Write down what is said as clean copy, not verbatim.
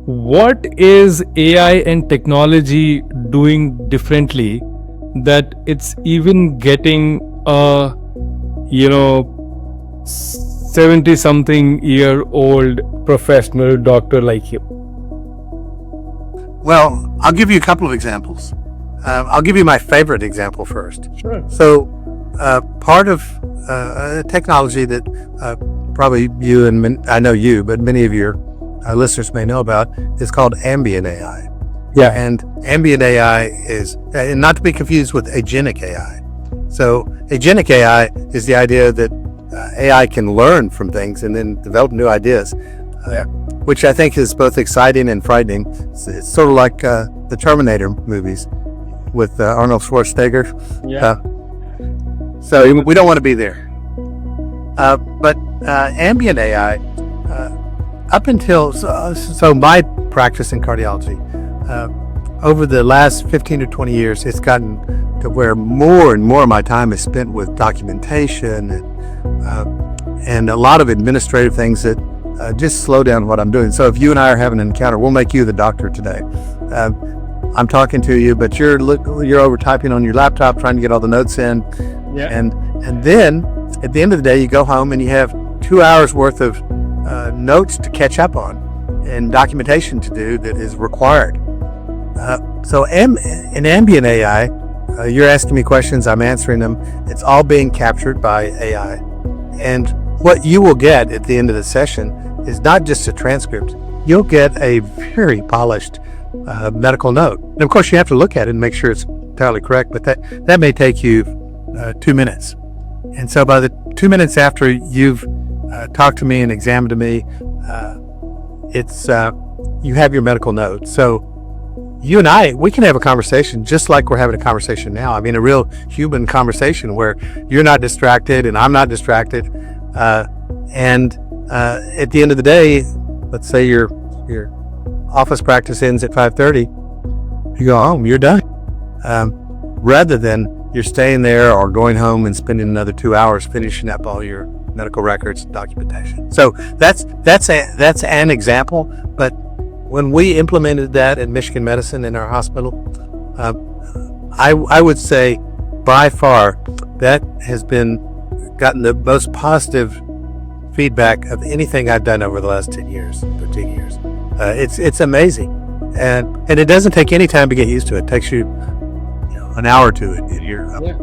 what is AI and technology doing differently that it's even getting a, 70 something year old professional doctor like you? Well, I'll give you a couple of examples. I'll give you my favorite example first. Sure. So, part of technology that probably you and I know you, but many of your listeners may know about is called Ambient AI. Yeah. And Ambient AI is, and not to be confused with agentic AI. So, agentic AI is the idea that AI can learn from things and then develop new ideas, which I think is both exciting and frightening. It's sort of like the Terminator movies with Arnold Schwarzenegger. Yeah. So we don't want to be there. But Ambient AI, up until, so my practice in cardiology, over the last 15 to 20 years, it's gotten to where more and more of my time is spent with documentation and a lot of administrative things that just slow down what I'm doing. So if you and I are having an encounter, we'll make you the doctor today. I'm talking to you, but you're over typing on your laptop trying to get all the notes in. Yeah. And then at the end of the day, you go home and you have 2 hours worth of notes to catch up on and documentation to do that is required. So in Ambient AI, you're asking me questions, I'm answering them. It's all being captured by AI. And what you will get at the end of the session is not just a transcript. You'll get a very polished medical note. And of course, you have to look at it and make sure it's entirely correct, but that may take you 2 minutes. And so by the 2 minutes after you've talked to me and examined me, you have your medical note. So you and I, we can have a conversation just like we're having a conversation now. I mean, a real human conversation where you're not distracted and I'm not distracted. And at the end of the day, let's say your office practice ends at 5:30, you go home, you're done. Rather than you're staying there or going home and spending another 2 hours finishing up all your medical records and documentation. So that's an example. But when we implemented that in Michigan Medicine in our hospital, I would say by far that has gotten the most positive feedback of anything I've done over the last 10 years, 13 years. It's amazing. And it doesn't take any time to get used to it. It takes you, an hour or two and you're up. Yeah.